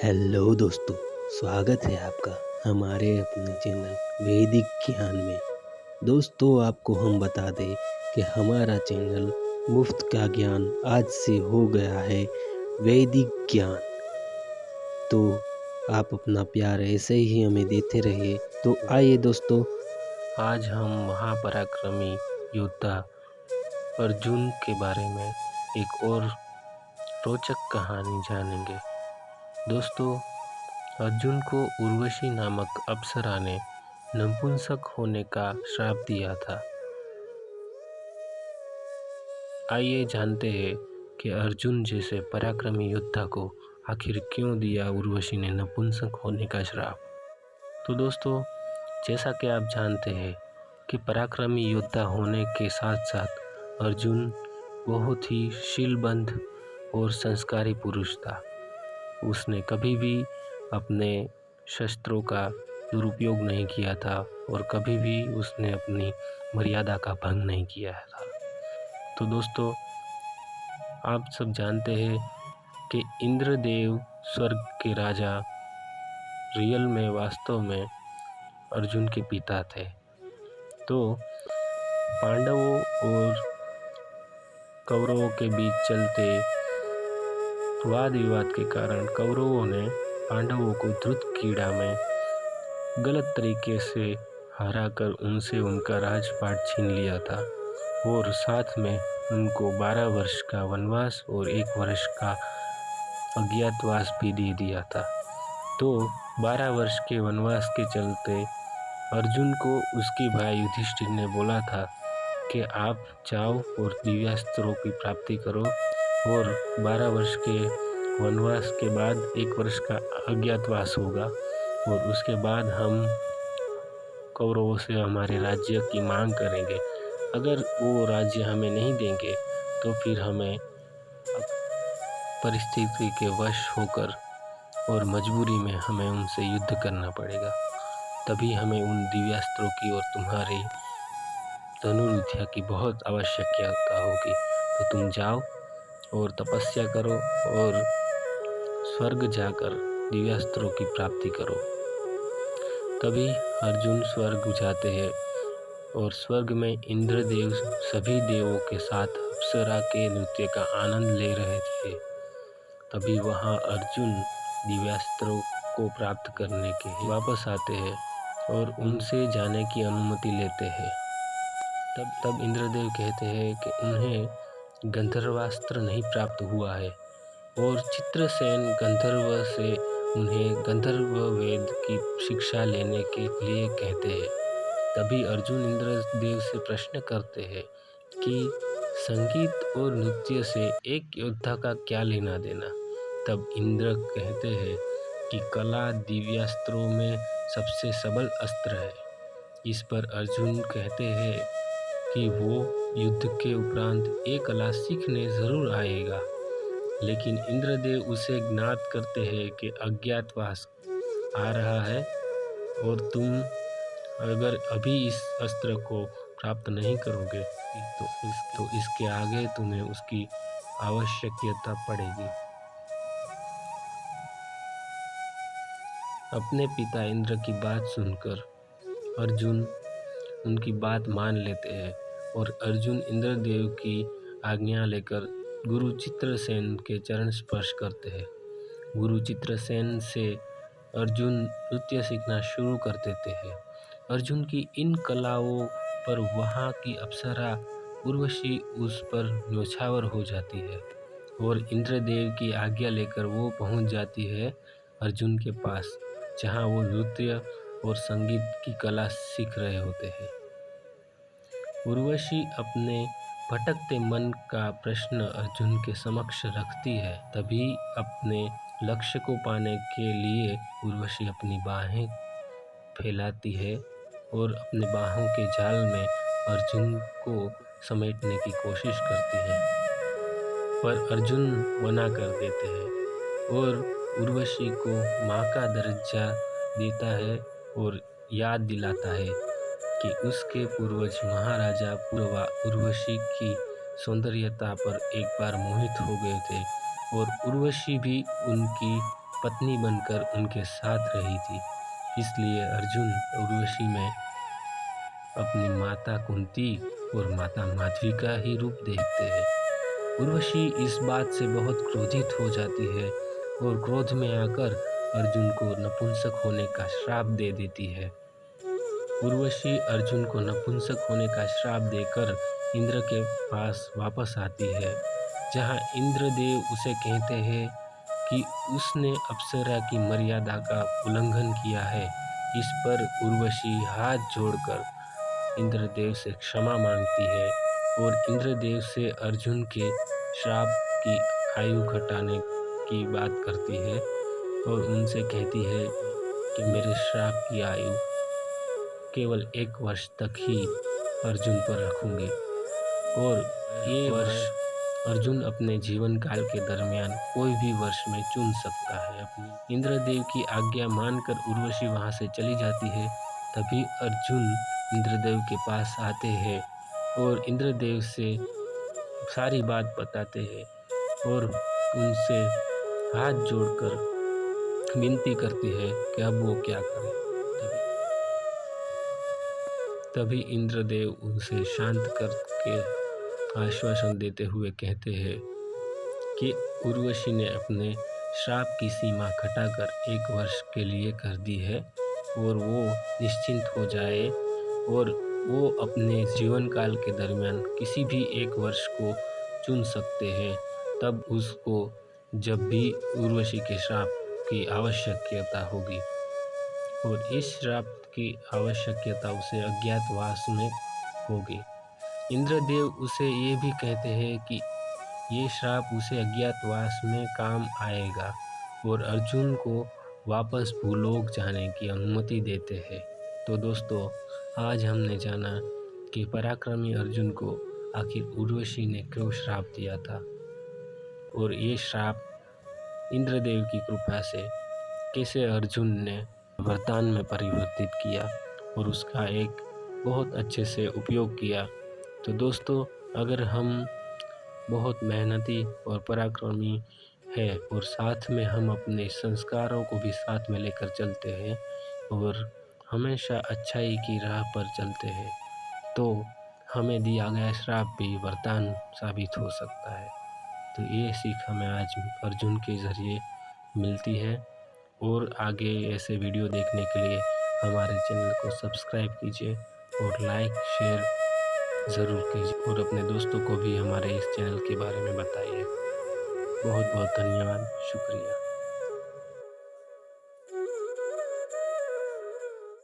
Hello दोस्तों, स्वागत है आपका हमारे अपने चैनल वैदिक ज्ञान में। दोस्तों, आपको हम बता दें कि हमारा चैनल मुफ्त का ज्ञान आज से हो गया है वैदिक ज्ञान। तो आप अपना प्यार ऐसे ही हमें देते रहिए। तो आइए दोस्तों, आज हम महापराक्रमी योद्धा अर्जुन के बारे में एक और रोचक कहानी जानेंगे। दोस्तों, अर्जुन को उर्वशी नामक अप्सरा ने नपुंसक होने का श्राप दिया था। आइए जानते हैं कि अर्जुन जैसे पराक्रमी योद्धा को आखिर क्यों दिया उर्वशी ने नपुंसक होने का श्राप। तो दोस्तों, जैसा कि आप जानते हैं कि पराक्रमी योद्धा होने के साथ साथ अर्जुन बहुत ही शीलबंध और संस्कारी पुरुष था। उसने कभी भी अपने शस्त्रों का दुरुपयोग नहीं किया था और कभी भी उसने अपनी मर्यादा का भंग नहीं किया था। तो दोस्तों, आप सब जानते हैं कि इंद्रदेव स्वर्ग के राजा रियल में वास्तव में अर्जुन के पिता थे। तो पांडवों और कौरवों के बीच चलते वाद विवाद के कारण कौरवों ने पांडवों को द्रुत क्रीड़ा में गलत तरीके से हराकर उनसे उनका राजपाट छीन लिया था और साथ में उनको 12 वर्ष का वनवास और 1 वर्ष का अज्ञातवास भी दे दिया था। तो 12 वर्ष के वनवास के चलते अर्जुन को उसके भाई युधिष्ठिर ने बोला था कि आप जाओ और दिव्यास्त्रों की प्राप्ति करो और 12 वर्ष के वनवास के बाद 1 वर्ष का अज्ञातवास होगा और उसके बाद हम कौरवों से हमारे राज्य की मांग करेंगे। अगर वो राज्य हमें नहीं देंगे तो फिर हमें परिस्थिति के वश होकर और मजबूरी में हमें उनसे युद्ध करना पड़ेगा। तभी हमें उन दिव्यास्त्रों की और तुम्हारी धनुर्विद्या की बहुत आवश्यकता होगी। तो तुम जाओ और तपस्या करो और स्वर्ग जाकर दिव्यास्त्रों की प्राप्ति करो। तभी अर्जुन स्वर्ग जाते हैं और स्वर्ग में इंद्रदेव सभी देवों के साथ अप्सरा के नृत्य का आनंद ले रहे थे। तभी वहाँ अर्जुन दिव्यास्त्रों को प्राप्त करने के लिए वापस आते हैं और उनसे जाने की अनुमति लेते हैं। तब इंद्रदेव कहते हैं कि उन्हें गंधर्वास्त्र नहीं प्राप्त हुआ है और चित्रसेन गंधर्व से उन्हें गंधर्व वेद की शिक्षा लेने के लिए कहते हैं। तभी अर्जुन इंद्रदेव से प्रश्न करते हैं कि संगीत और नृत्य से एक योद्धा का क्या लेना देना। तब इंद्र कहते हैं कि कला दिव्यास्त्रों में सबसे सबल अस्त्र है। इस पर अर्जुन कहते हैं कि वो युद्ध के उपरांत एक कला सीखने ज़रूर आएगा, लेकिन इंद्रदेव उसे ज्ञात करते हैं कि अज्ञातवास आ रहा है और तुम अगर अभी इस अस्त्र को प्राप्त नहीं करोगे तो इसके आगे तुम्हें उसकी आवश्यकता पड़ेगी। अपने पिता इंद्र की बात सुनकर अर्जुन उनकी बात मान लेते हैं और अर्जुन इंद्रदेव की आज्ञा लेकर गुरु चित्रसेन के चरण स्पर्श करते हैं। गुरु चित्रसेन से अर्जुन नृत्य सीखना शुरू कर देते हैं। अर्जुन की इन कलाओं पर वहाँ की अप्सरा उर्वशी उस पर न्योछावर हो जाती है और इंद्रदेव की आज्ञा लेकर वो पहुँच जाती है अर्जुन के पास, जहाँ वो नृत्य और संगीत की कला सीख रहे होते हैं। उर्वशी अपने भटकते मन का प्रश्न अर्जुन के समक्ष रखती है। तभी अपने लक्ष्य को पाने के लिए उर्वशी अपनी बाहें फैलाती है और अपने बाहों के जाल में अर्जुन को समेटने की कोशिश करती है, पर अर्जुन मना कर देते हैं और उर्वशी को माँ का दर्जा देता है और याद दिलाता है कि उसके पूर्वज महाराजा पूर्वा उर्वशी की सौंदर्यता पर एक बार मोहित हो गए थे और उर्वशी भी उनकी पत्नी बनकर उनके साथ रही थी। इसलिए अर्जुन उर्वशी में अपनी माता कुंती और माता माधवी का ही रूप देखते हैं। उर्वशी इस बात से बहुत क्रोधित हो जाती है और क्रोध में आकर अर्जुन को नपुंसक होने का श्राप दे देती है। उर्वशी अर्जुन को नपुंसक होने का श्राप देकर इंद्र के पास वापस आती है, जहां इंद्रदेव उसे कहते हैं कि उसने अप्सरा की मर्यादा का उल्लंघन किया है। इस पर उर्वशी हाथ जोड़कर इंद्रदेव से क्षमा मांगती है और इंद्रदेव से अर्जुन के श्राप की आयु घटाने की बात करती है और उनसे कहती है कि मेरे श्राप की आयु केवल 1 वर्ष तक ही अर्जुन पर रखूंगी और ये वर्ष अर्जुन अपने जीवन काल के दरमियान कोई भी वर्ष में चुन सकता है। अपनी इंद्रदेव की आज्ञा मानकर उर्वशी वहां से चली जाती है। तभी अर्जुन इंद्रदेव के पास आते हैं और इंद्रदेव से सारी बात बताते हैं और उनसे हाथ जोड़कर विनती करते हैं कि अब वो क्या करें। तभी इंद्रदेव उनसे शांत करके आश्वासन देते हुए कहते हैं कि उर्वशी ने अपने श्राप की सीमा घटाकर 1 वर्ष के लिए कर दी है और वो निश्चिंत हो जाए और वो अपने जीवन काल के दरमियान किसी भी 1 वर्ष को चुन सकते हैं। तब उसको जब भी उर्वशी के श्राप की आवश्यकता होगी और इस श्राप की आवश्यकता उसे अज्ञातवास में होगी। इंद्रदेव उसे ये भी कहते हैं कि ये श्राप उसे अज्ञातवास में काम आएगा और अर्जुन को वापस भूलोक जाने की अनुमति देते हैं। तो दोस्तों, आज हमने जाना कि पराक्रमी अर्जुन को आखिर उर्वशी ने क्यों श्राप दिया था और ये श्राप इंद्रदेव की कृपा से कैसे अर्जुन ने वरदान में परिवर्तित किया और उसका एक बहुत अच्छे से उपयोग किया। तो दोस्तों, अगर हम बहुत मेहनती और पराक्रमी है और साथ में हम अपने संस्कारों को भी साथ में लेकर चलते हैं और हमेशा अच्छाई की राह पर चलते हैं, तो हमें दिया गया श्राप भी वरदान साबित हो सकता है। तो ये सीख हमें आज अर्जुन के ज़रिए मिलती है और आगे ऐसे वीडियो देखने के लिए हमारे चैनल को सब्सक्राइब कीजिए और लाइक शेयर ज़रूर कीजिए और अपने दोस्तों को भी हमारे इस चैनल के बारे में बताइए। बहुत बहुत धन्यवाद, शुक्रिया।